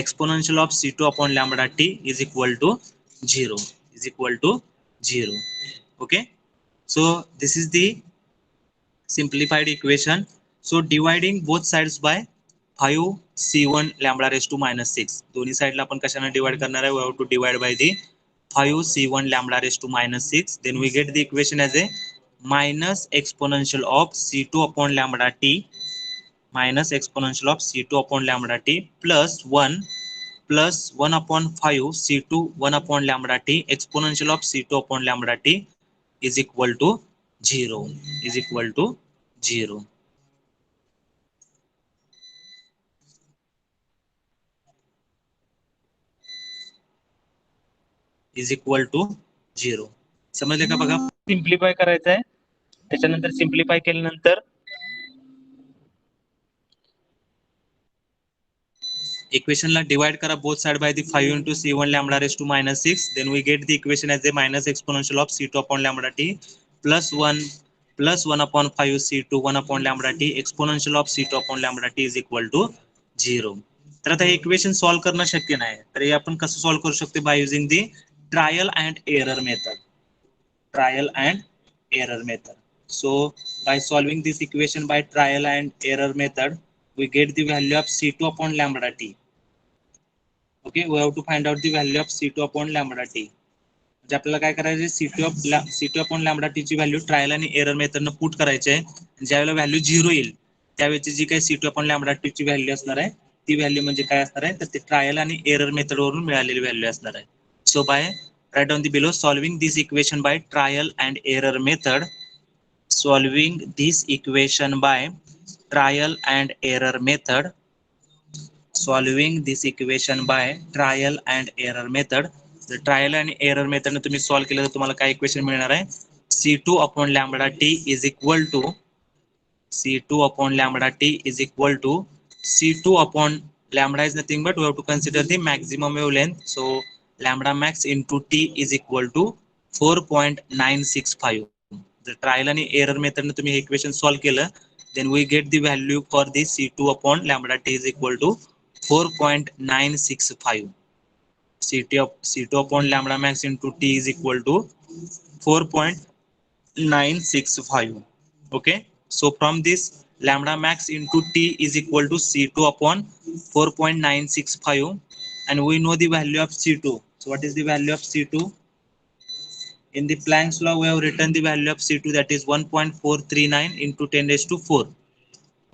exponential of c2 upon lambda t is equal to 0, is equal to 0. Okay, so this is the simplified equation. So dividing both sides by 5 c1 lambda raised to minus 6, दोन्ही साइडला आपण कशाने divide करणार आहे? We have to divide by the 5 c1 lambda raised to minus 6, then we get the equation as a minus exponential of c2 upon lambda t minus exponential of c2 upon lambda t plus 1 upon 5 c2 1 upon lambda t exponential of c2 upon lambda t is equal to 0, is equal to 0. Is equal to 0. समजले का? बघा, simplify करायचं आहे, त्याच्यानंतर simplify केल्यानंतर इक्वेशनला divide करा both side by the 5 into c1 lambda raised to minus 6, then we get the equation as a minus exponential of c2 upon lambda t plus 1 upon 5 c2 1 upon lambda t exponential of c2 upon lambda t is equal to 0. तर आता हे equation solve करणं शक्य नाही, तर हे आपण कसं solve करू शकतो? By using the trial and error method, trial and error method. So by solving this equation by trial and error method, we get the value of c2 upon lambda t. Okay, we have to find out the value of c2 upon lambda t. म्हणजे आपल्याला काय करायचे? c2 upon lambda t ची value trial आणि error मेथडनं put करायची आहे. ज्यावेळेला value 0 येईल त्यावेळेची जी काही c2 upon lambda t ची व्हॅल्यू असणार आहे ती व्हॅल्यू म्हणजे काय असणार आहे? तर ते ट्रायल आणि एरर मेथड वरून मिळालेली व्हॅल्यू असणार आहे. सो bye write down the below solving this equation by trial and error method, solving this equation by trial and error method, solving this equation by trial and error method. The trial and error method ने तुम्ही solve केलं तर तुम्हाला काय equation मिळणार आहे? c2 upon lambda t is equal to c2 upon lambda t is equal to c2 upon lambda is nothing but we have to consider the maximum wavelength. So lambda max into t is equal to 4.965. The trial and error method ने तुम्ही equation solve केलं, then we get the value for the C2 upon lambda t is equal to 4.965. C2 upon lambda max into t is equal to 4.965. Okay, so from this lambda max into t is equal to C2 upon 4.965, and we know the value of C2. So what is the value of C2? In the Planck's law, we have written the value of C2, that is 1.439 into 10 raised to 4.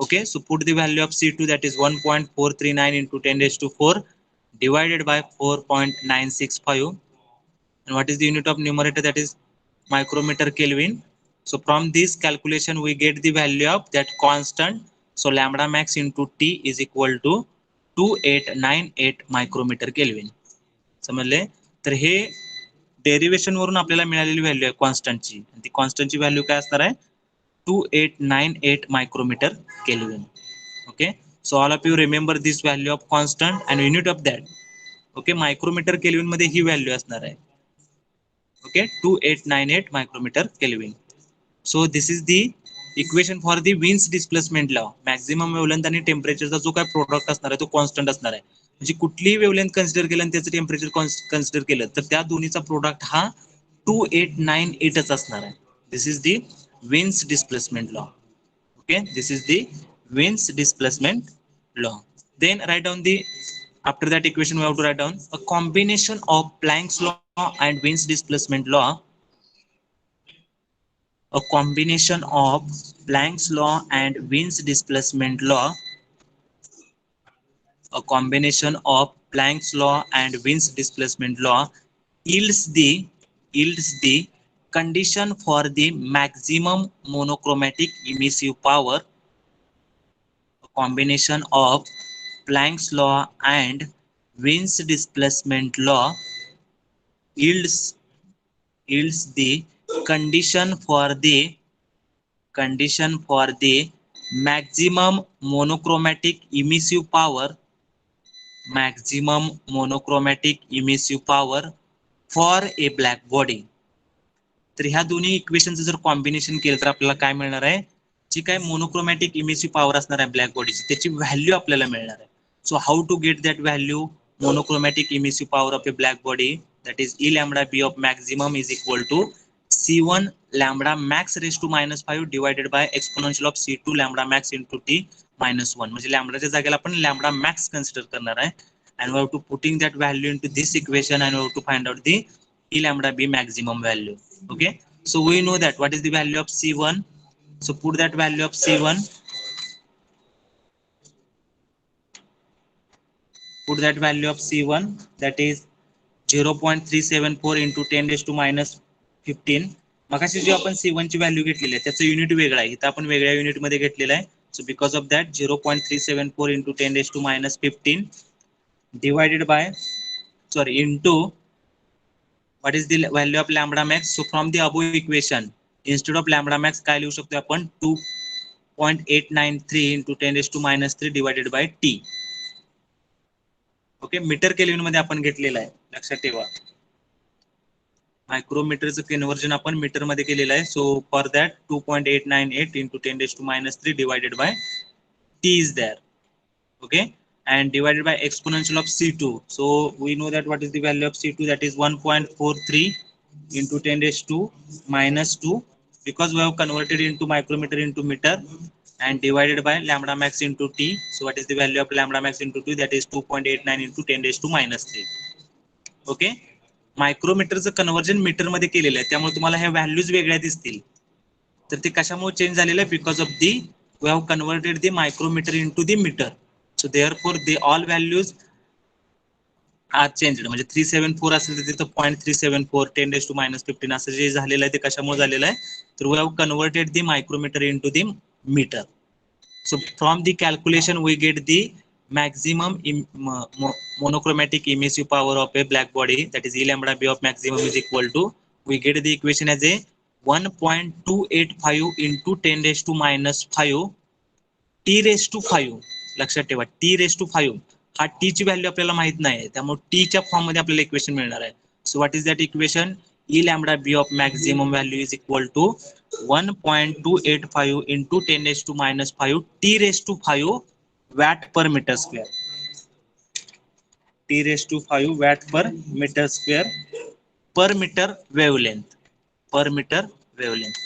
Okay, so put the value of C2, that is 1.439 into 10 raised to 4 divided by 4.965. And what is the unit of numerator? That is micrometer Kelvin. So from this calculation, we get the value of that constant. So lambda max into T is equal to 2898 micrometer Kelvin. समजले? तर हे derivation वरून आपल्याला मिळालेली value आहे कॉन्स्टंटची, आणि ती कॉन्स्टंटची value काय असणार आहे? 2898 micrometer Kelvin. Okay, so all of you remember this value of constant and unit of that. Okay, micrometer Kelvin मध्ये ही व्हॅल्यू असणार आहे. Okay, 2898 micrometer Kelvin. So this is the equation for the Wien's displacement law. Maximum wavelength आणि टेम्परेचरचा जो काय product असणार आहे तो constant असणार आहे. म्हणजे कुठलीही वेव्हलेंथ कन्सिडर केलं आणि त्याचं टेम्परेचर कन्सिडर केलं तर त्या दोन्हीचा प्रोडक्ट हा 2898च असणार आहे. This is the Wien's displacement law. Okay, this is the Wien's displacement law. Then write down the, after that equation we have to write down a combination of Planck's law and Wien's displacement law. A combination of Planck's law and Wien's displacement law. A combination of Planck's law and Wien's displacement law yields the condition for the maximum monochromatic emissive power. A combination of Planck's law and Wien's displacement law yields the condition for the maximum monochromatic emissive power for a black body. तर ह्या दोन्ही इक्वेशनचं जर combination केलं तर आपल्याला काय मिळणार आहे? जी काय मोनोक्रोमॅटिक इमिसिव्ह पॉवर असणार आहे ब्लॅक बॉडीची त्याची व्हॅल्यू आपल्याला मिळणार आहे. So how to get that value? Monochromatic emissive power of a black body, that is E lambda B of maximum is equal to C1 lambda max raised to -5 divided by exponential of C2 lambda max into T minus 1. म्हणजे लॅम्बडाच्या जागेला आपण lambda max consider करणार आहे, and we have to putting that value into this equation and we have to find out the E lambda B maximum value. Okay, so we know that what is the value of C1. So put that value of C1. Put that value of C1, that is 0.374 into 10 raised to -15. मगाशी जी आपण C1 ची value घेतलेली आहे त्याचं unit वेगळं आहे, इथं आपण वेगळ्या युनिट मध्ये घेतलेलं आहे. So because of that 0.374 into 10 raised to -15 divided by into what is the value of lambda max. So from the above equation, instead of lambda max काय लिहू शकतो आपण? 2.893 into 10 raised to -3 divided by T. Okay, meter kelvin मध्ये आपण घेतलेला आहे, लक्षात ठेवा. मायक्रोमीटरचं कन्वर्जन आपण मीटर मध्ये केलेलं आहे. So for that 2.898 into 10 raised to -3 divided by T is there. Okay, and divided by exponential of C2. So we know that what is the value of C2, that is 1.43 into 10 raised to -2, because we have converted into micrometer into meter, and divided by lambda max into T. So what is the value of lambda max into T? That is 2.89 into 10 raised to -3. Okay, मायक्रोमीटरचं conversion meter मध्ये केलेलं आहे त्यामुळे तुम्हाला ह्या values वेगळ्या दिसतील. तर ते कशामुळे चेंज झालेलं आहे? Because of the we have converted the micrometer into the meter. So therefore they all values are changed. म्हणजे 374 असेल तर तिथं 0.374, 10 raised to -15 असं जे झालेलं आहे ते कशामुळे झालेलं आहे? तर we have converted the micrometer into the meter. So from the calculation we get the maximum monochromatic emissive power of a black body, that is E lambda B of maximum is equal to, we get the equation as a 1.285 into 10 raised to -5 T raised to 5. लक्षात ठेवा, T raised to 5. हा T ची value आपल्याला माहित नाही, त्यामुळे टीच्या form मध्ये आपल्याला इक्वेशन मिळणार आहे. So what is that equation? E lambda B of maximum value is equal to 1.285 into 10 raised to minus 5 t raised to 5 watt per meter square. T raised to 5 watt per meter square per meter wavelength. Per meter wavelength.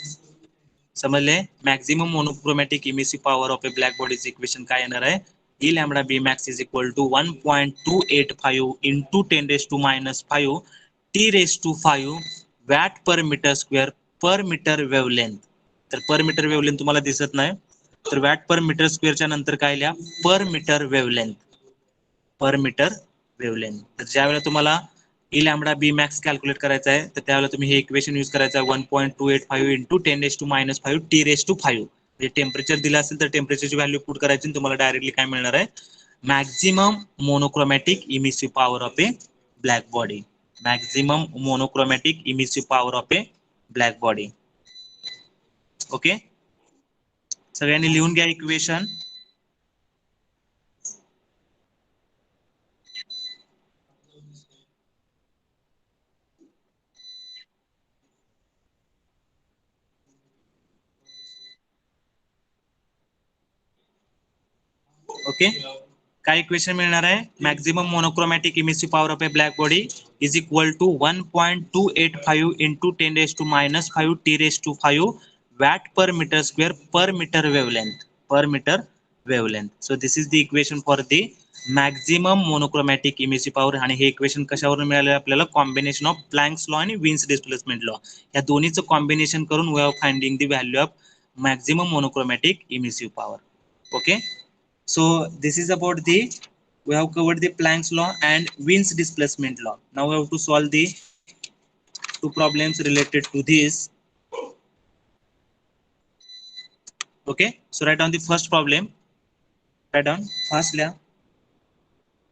समजले? Maximum monochromatic emissive power of a black bodies equation काय येणार आहे? E lambda B max is equal to 1.285 into 10 raised to minus 5 T raised to 5 watt per meter square per meter wavelength. तर पर meter wavelength तुम्हाला दिसत नाही, तर watt per metre स्क्वेअरच्या नंतर काय लिहा? पर meter wavelength. Per meter wavelength. तर ज्या वेळेला तुम्हाला ई लॅम्बडा बी मॅक्स कॅल्क्युलेट करायचं आहे, तर त्यावेळेला तुम्ही हे इक्वेशन यूज करायचं आहे 1.285 into 10 raise to minus 5 T raise to 5. जे टेम्परेचर दिलं असेल तर टेम्परेचरची व्हॅल्यू पुट करायची आणि तुम्हाला डायरेक्टली काय मिळणार आहे? Maximum monochromatic emissive power of a black body. Maximum monochromatic emissive power of a black body. Okay, सगळ्यांनी लिहून घ्या इक्वेशन. ओके, काय इक्वेशन मिळणार आहे? Maximum monochromatic emissive power of a black body is equal to 1.285 into 10 raise to minus 5 T raise to 5 watt per meter square per meter wavelength. Per meter wavelength. So this is the equation for the maximum monochromatic emissive power. आणि हे equation कशावरून मिळाले आपल्याला? Combination of Planck's law आणि Wien's displacement law, या दोन्हीचं combination करून we are finding the value of maximum monochromatic emissive power. Okay, so this is about the, we have covered the Planck's law and Wien's displacement law. Now we have to solve the two problems related to this. Okay, so write down the first problem. Write down fastly.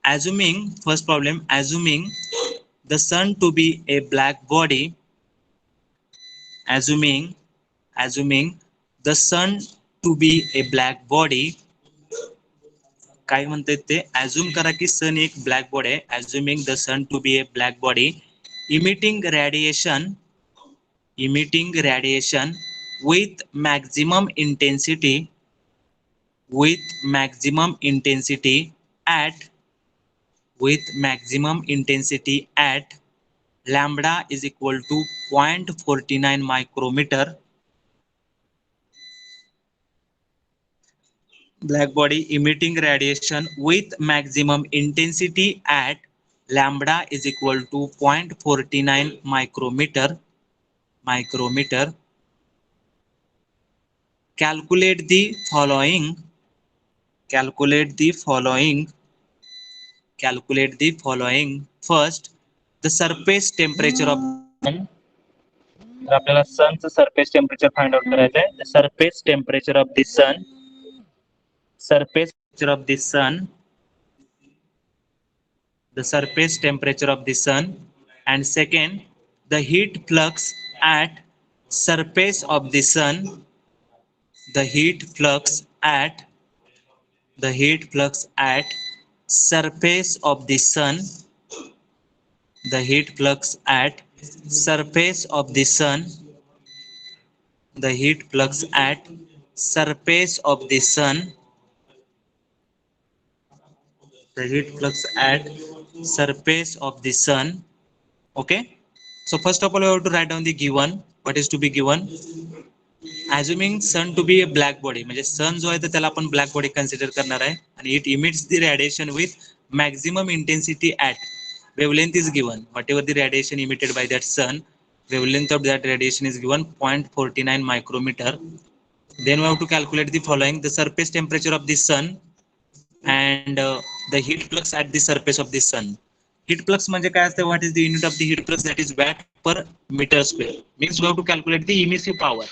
Assuming, first problem, assuming the sun to be a black body, assuming the sun to be a black body. काय म्हणतात ते? ऍझ्युम करा की सन एक black body आहे. Assuming the sun to be a black body emitting radiation with maximum intensity at lambda is equal to 0.49 micrometer. Black body emitting radiation with maximum intensity at lambda is equal to 0.49 micrometer. Calculate the following. First, the surface temperature of sun. तर आपल्याला सनचं surface temperature find out करायचं आहे. The surface temperature of the sun, and second, the heat flux at surface of the sun. The heat flux at surface of the sun. The heat flux at surface of the sun. The heat flux at surface of the sun. The heat flux at surface of the sun. Okay, so first of all we have to write down the given. What is to be given? Assuming sun to be a black body, म्हणजे sun जो आहे तर त्याला आपण black body consider करणार आहे, आणि it emits the radiation with maximum intensity at wavelength is given. Whatever the radiation emitted by that sun, wavelength of that radiation is given 0.49 micrometer. Then we have to calculate the following: the surface temperature of the sun and the heat flux at the surface of the sun. Heat flux म्हणजे काय असते? What is the unit of the heat flux? That is watt per meter square. Means we have to calculate the emissive power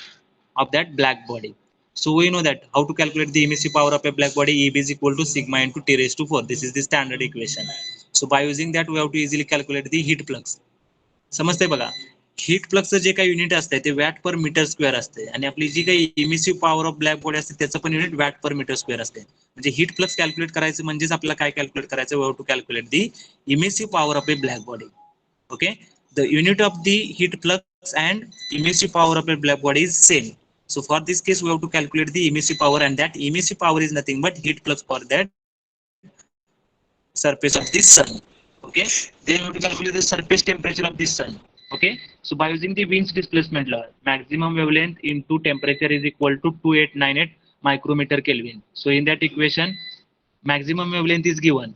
of that black body. So we know that how to calculate the emissive power of a black body. Eb is equal to sigma into T raised to 4. This is the standard equation. So by using that we have to easily calculate the heat flux. समजते बघा, heat फ्लक्सचं जे काही unit असते ते watt per meter square असते आणि आपली जी काही emissive power of black body असते त्याचं पण unit watt per meter square असते. म्हणजे हीट फ्लक्स कॅल्क्युलेट करायचं म्हणजेच आपल्याला काय कॅल्क्युलेट करायचं, we have to calculate the emissive power of a black body. Okay, the unit of the heat flux and emissive power of a black body is same. So for this case, we have to calculate the emissive power, and that emissive power is nothing but heat flux for that surface of the sun. Okay, then we have to calculate the surface temperature of the sun. Okay, so by using the Wien's displacement law, maximum wavelength into temperature is equal to 2898 micrometer Kelvin. So in that equation, maximum wavelength is given,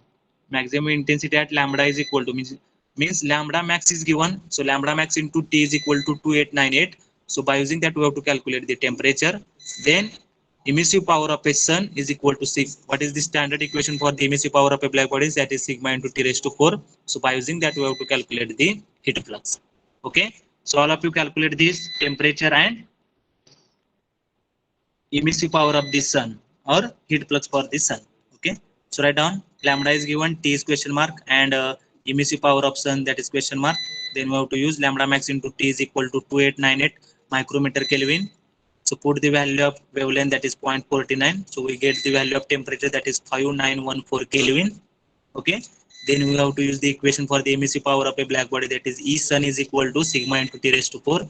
maximum intensity at lambda is equal to means lambda max is given, so lambda max into T is equal to 2898. So by using that, we have to calculate the temperature. Then emissive power of a sun is equal to 6. What is the standard equation for the emissive power of a black body? That is sigma into T raised to 4. So by using that, we have to calculate the heat flux. Okay, so all of you calculate this temperature and emissive power of the sun or heat flux for the sun. Okay, so write down lambda is given, T is question mark, and emissive power of sun, that is question mark. Then we have to use lambda max into T is equal to 2898 micrometer Kelvin. So put the value of wavelength, that is 0.49. So we get the value of temperature, that is 5914 Kelvin. Okay, then we have to use the equation for the emissive power of a black body, that is E sun is equal to sigma into T raised to 4.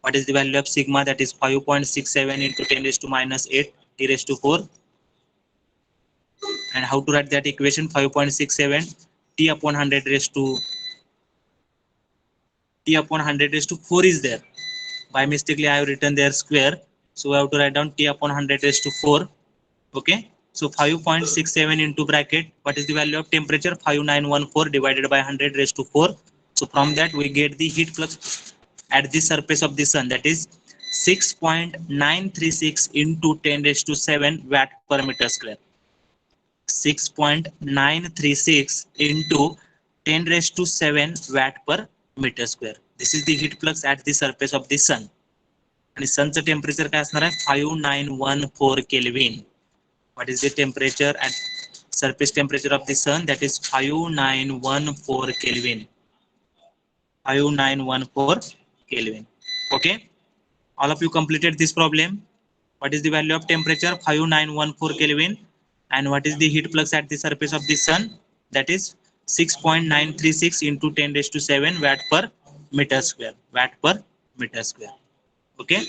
What is the value of sigma? That is 5.67 into 10 raised to minus 8 T raised to 4. And how to write that equation? 5.67 T upon 100 raised to 4 is there. By mistakenly I have written there square, so we have to write down T upon 100 raised to 4. Okay, so 5.67 into bracket, what is the value of temperature? 5914 divided by 100 raised to 4. So from that we get the heat flux at the surface of the sun, that is 6.936 into 10 raised to 7 watt per meter square. 6.936 into 10 raised to 7 watt per meter square. This is the heat flux at the surface of the sun. आणि सनचं temperature काय असणार आहे? 5914 kelvin. What is the temperature at surface temperature of the sun? That is 5914 Kelvin. 5914 Kelvin. Okay, all of you completed this problem. What is the value of temperature? 5914 Kelvin. And what is the heat flux at the surface of the sun? That is 6.936 into 10 raised to 7 watt per meter square. Watt per meter square. Okay,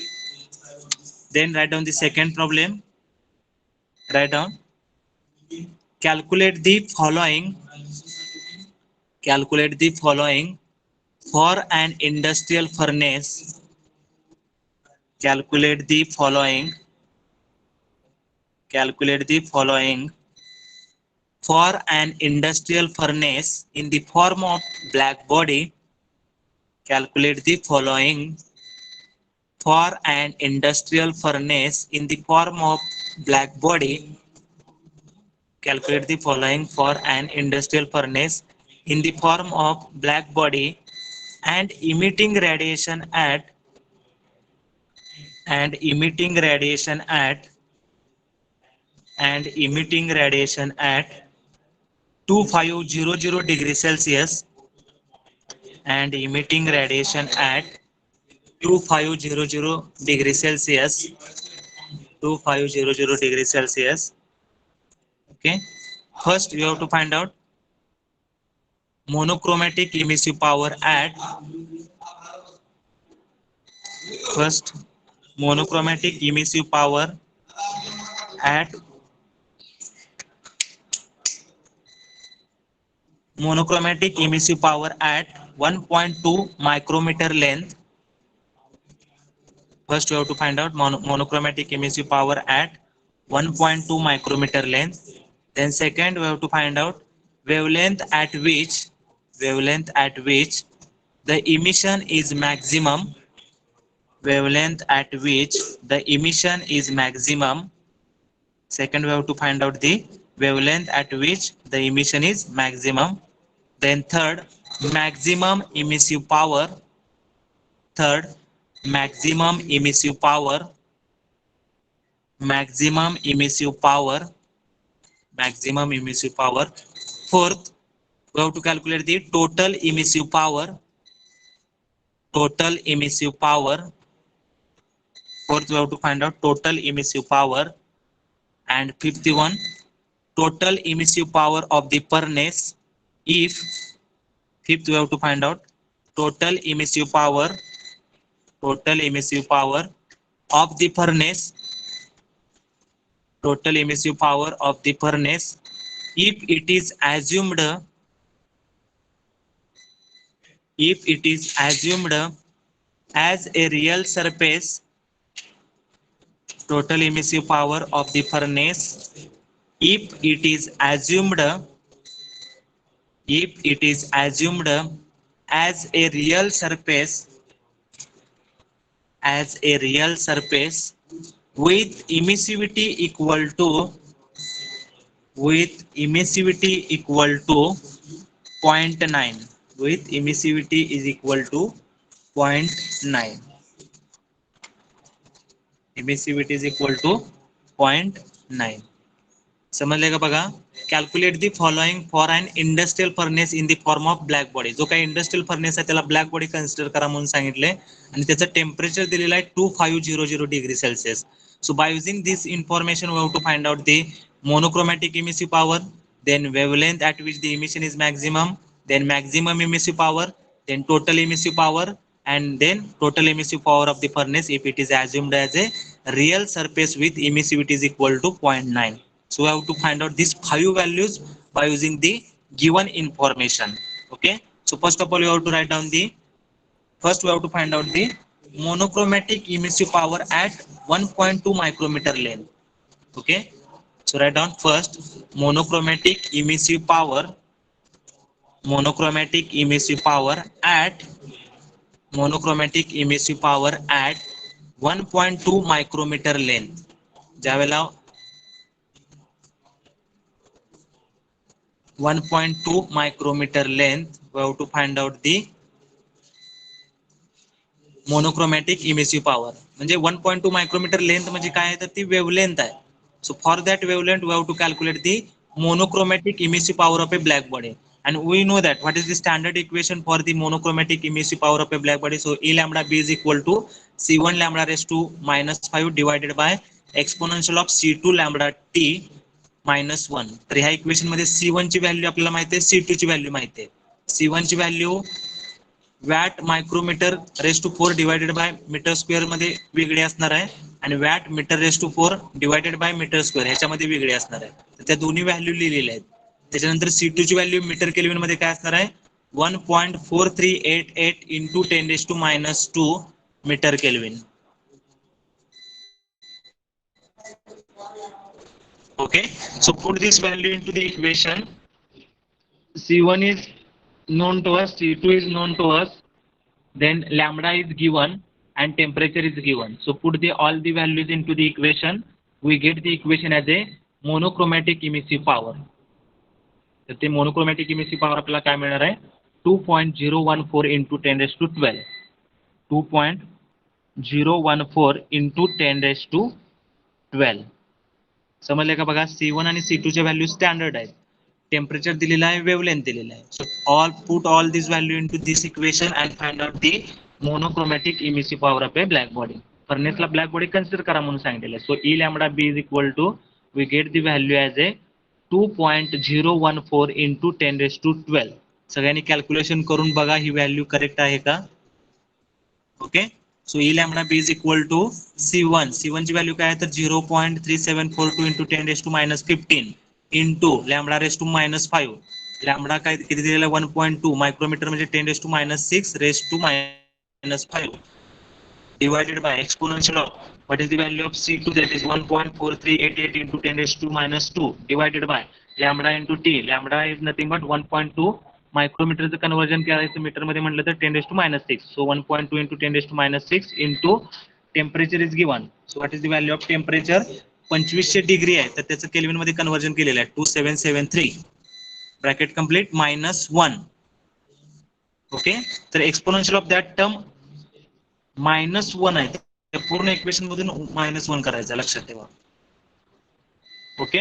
then write down the second problem. Write down, calculate the following for an industrial furnace. Calculate the following for an industrial furnace in the form of black body. Calculate the following for an industrial furnace in the form of black body. Calculate the following for an industrial furnace in the form of black body and emitting radiation at 2500 degrees Celsius and emitting radiation at 2500 degrees Celsius. 2500 degrees Celsius. Okay, first we have to find out monochromatic emissive power at monochromatic emissive power at 1.2 micrometer length. First, you have to find out monochromatic emissive power at 1.2 micrometer length. Then second, we have to find out wavelength at which the emission is maximum. Wavelength at which the emission is maximum. Second, we have to find out the wavelength at which the emission is maximum. Then third, maximum emissive power. Maximum emissive power. Fourth, we have to calculate the total emissive power. total emissive power. Fourth, we have to find out total emissive power. And fifth one, total emissive power of the furnace if. Fifth, we have to find out total emissive power, total emissive power of the furnace, total emissive power of the furnace if it is assumed, if it is assumed as a real surface, total emissive power of the furnace if it is assumed, if it is assumed as a real surface, as a real surface with emissivity equal to, with emissivity equal to zero point 0.9, with emissivity is equal to 0.9, emissivity is equal to 0.9. समजले का बघा. Calculate the following for on industrial furnace in the form of black body. जो काही industrial furnace आहे त्याला black body consider करा म्हणून सांगितले आणि त्याचं टेम्परेचर दिलेलं आहे 2500 degree Celsius. So by using this information we have to find out the monochromatic emissive power, then wavelength at which the emission is maximum, then maximum emissive power, then total emissive power, and then total emissive power of the furnace if it is assumed as a real surface with emissivity is equal to 0.9. So we have to find out these 5 values by using the given information. Okay. So first of all, you have to write down the, first we have to find out the monochromatic emissive power at 1.2 micrometer length. Okay. So write down first monochromatic emissive power, monochromatic emissive power at, monochromatic emissive power at 1.2 micrometer length. ज्यावेळेला 1.2 micrometer length, we have to find out the monochromatic emissive power. म्हणजे 1.2 micrometer length म्हणजे काय आहे तर ती wavelength आहे. So for that wavelength we have to calculate the monochromatic emissive power of a black body, and we know that what is the standard equation for the monochromatic emissive power of a black body. So E lambda B is equal to C1 lambda raised to -5 divided by exponential of C2 lambda T -1. तर ह्या equation मध्ये C1 ची value आपल्याला माहिती आहे, C2 ची value माहिती आहे. C1 ची value watt micrometer raise to 4 divided by meter square मध्ये वेगळी असणार आहे आणि watt meter raise to 4 divided by meter square ह्याच्यामध्ये वेगळी असणार आहे. तर त्या दोन्ही व्हॅल्यू लिहिलेल्या आहेत. त्याच्यानंतर C2 ची व्हॅल्यू मीटर केल्विन मध्ये काय असणार आहे 1.4388 into 10⁻² meter kelvin. Okay, so put this value into the equation. C1 is known to us, C2 is known to us, then lambda is given and temperature is given. So put the all the values into the equation. We get the equation as a monochromatic emissive power. तर ते monochromatic emissive power आपल्याला काय मिळणार आहे 2.014 into 10⁻12. 2.014 into 10⁻12. समजले का बघा. C1 आणि C2 च्या व्हॅल्यू स्टँडर्ड आहेत. टेम्परेचर दिलेलं आहे, वेव्हलेंथ दिलेलं आहे. So all put all this value into this equation and find out the monochromatic emissive power of a black body. फर्नेसला ब्लॅक बॉडी कन्सिडर करा म्हणून सांगितलेलं आहे. So E lambda B is equal to we get the value as a 2.014 into 10⁻12. सगळ्यांनी calculation करून बघा ही value correct आहे का. Okay. So E lambda B is equal to C1. C1 ची व्हॅल्यू काय आहे तर 0.3742 into 10⁻15 into lambda raise to -5. Lambda काय किती दिलेला 1.2 मायक्रोमीटर म्हणजे 10⁻6 raise to -5 divided by exponential of what is the value of C2, that is 1.4388 into 10⁻² divided by lambda into T. Lambda is nothing but 1.2. मायक्रोमीटरचं conversion करायचं metre मध्ये म्हटलं तर 10⁻6. सो 1.2 into 10⁻6 into temperature is given. So what is the value of temperature 2500 degree आहे तर त्याचं kelvin मध्ये conversion केलेलं आहे 2773 ब्रॅकेट कंप्लीट -1. ओके. तर एक्सपोनेन्शियल ऑफ दॅट टर्म -1 आहे. त्या पूर्ण इक्वेशन मधून -1 करायचं लक्षात ठेवा. Okay.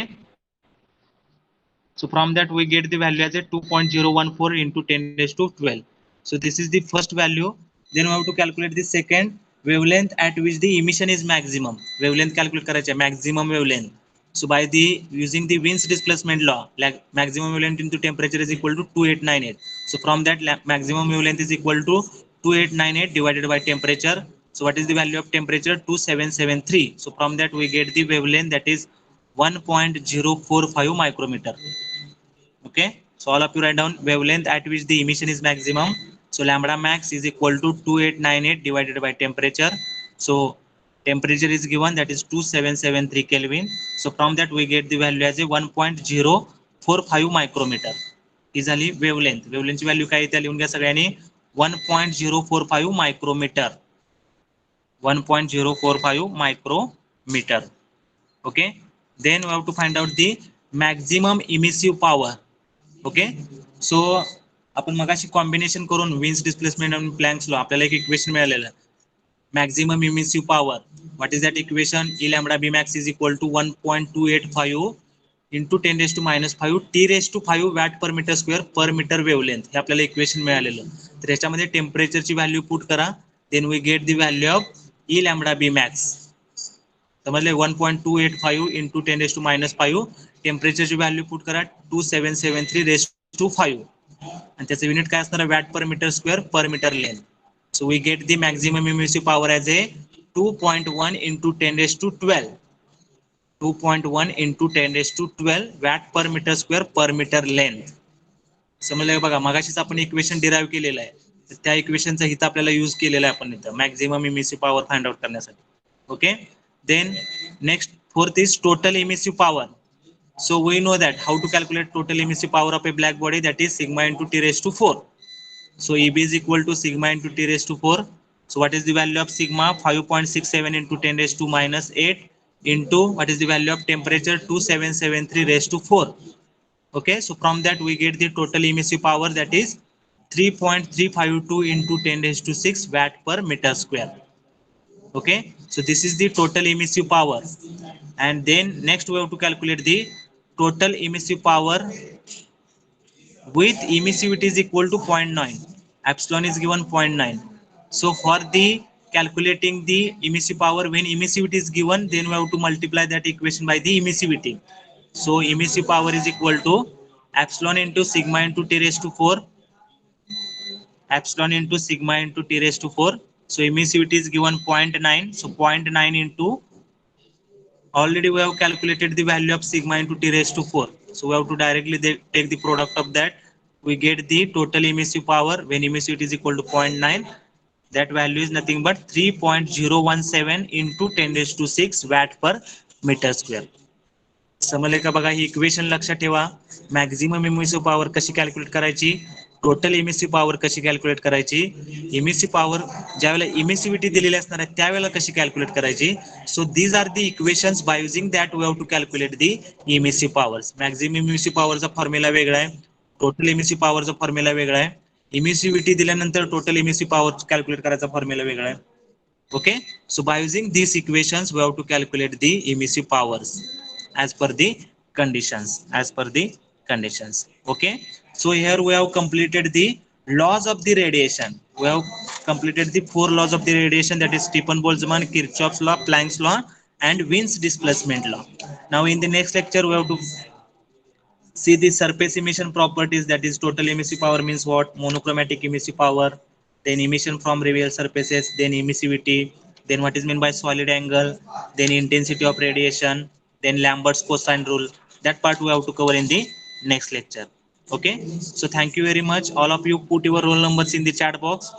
So from that we get the value as a 2.014 into 10⁻12. So this is the first value Then we have to calculate the second wavelength at which the emission is maximum. Wavelength calculate करायचे maximum wavelength. So by the using the Wien's displacement law, like maximum wavelength into temperature is equal to 2898. So from that maximum wavelength is equal to 2898 divided by temperature. So what is the value of temperature? 2773. So from that we get the wavelength that is 1.045 micrometer. Okay, so all of you write down wavelength at which the emission is maximum. So lambda max is equal to 2898 divided by temperature. So temperature is given, that is 2773 Kelvin. So from that we get the value as a 1.045 micrometer. ही झाली wavelength. Wavelength ची value काय येते लिहून घ्या सगळ्यांनी. 1.045 micrometer. 1.045 micrometer. Okay, then we have to find out the maximum emissive power. Okay, so आपण मगाशी combination करून विन्स डिस्प्लेसमेंट आणि प्लँक्स लॉ आपल्याला एक इक्वेशन मिळालेलं. Maximum emissive power, what is that equation? E lambda B max is equal to 1.285 into 10⁻⁵ T⁵ watt per meter square per meter wavelength. हे आपल्याला equation मिळालेलं. तर याच्यामध्ये टेम्परेचरची व्हॅल्यू पुट करा, then we get the value of E lambda B max. समजले? 1.285 into 10⁻⁵. टेम्परेचरची value put करा 2773 आणि त्याचं युनिट काय असणार? Watt per meter square per meter length. So we get the maximum emissive power as a 2.1 into 10⁻12. 2.1 into 10⁻12 watt per meter square per meter length. समजलं बघा, मगाशीच आपण इक्वेशन डिराईव्ह केलेलं आहे, तर त्या इक्वेशनचा इथं आपल्याला यूज केलेला आहे आपण इथं maximum emissive power find out करण्यासाठी. Okay, then next fourth is total emissive power. So we know that how to calculate total emissive power of a black body, that is sigma into T⁻⁴. So EB is equal to sigma into T⁻⁴. So what is the value of sigma? 5.67 into 10⁻⁻8 into what is the value of temperature? 2773⁴. Okay, so from that we get the total emissive power, that is 3.352 into 10⁻⁶ watt per meter square. Okay, so this is the total emissive power. And then next we have to calculate the total emissive power with emissivity is equal to 0.9. Epsilon is given 0.9. So for the calculating the emissive power, when emissivity is given, then we have to multiply that equation by the emissivity. So emissive power is equal to epsilon into sigma into T⁻⁴. Epsilon into sigma into T⁻⁴. So emissivity is given 0.9. So 0.9 into, already we have calculated the value of sigma into T⁻⁴. So we have to directly take the product of that. We get the total emissive power when emissivity is equal to 0.9. That value is nothing but 3.017 into 10⁻⁶ watt per meter square. समजले का? बघा, ही equation लक्षात ठेवा. Maximum emissive power कशी calculate करायची, total emissive power कशी calculate करायची, emissive power ज्यावेळेला इमिसिव्हिटी दिलेली असणार आहे त्यावेळेला कशी कॅल्क्युलेट करायची. So these are the equations by using that we have to calculate the emissive powers. Maximum emissive पॉवरचा फॉर्म्युला वेगळा आहे, टोटल इमिसिव्ह पॉवरचा फॉर्म्युला वेगळा आहे. इमिसिव्हिटी दिल्यानंतर टोटल इमिसिव्ह पॉवर कॅल्क्युलेट करायचा फॉर्म्युला वेगळा आहे. Okay, so by using these equations we have to calculate the emissive powers as per the conditions. Okay, so here we have completed the laws of the radiation. We have completed the 4 laws of the radiation, that is Stefan Boltzmann, Kirchhoff's law, Planck's law and Wien's displacement law. Now in the next lecture we have to see the surface emission properties, that is total emissive power means what, monochromatic emissive power, then emission from real surfaces, then emissivity, then what is meant by solid angle, then intensity of radiation, then Lambert's cosine rule. That part we have to cover in the next lecture. Okay, so thank you very much. All of you put your roll numbers in the chat box.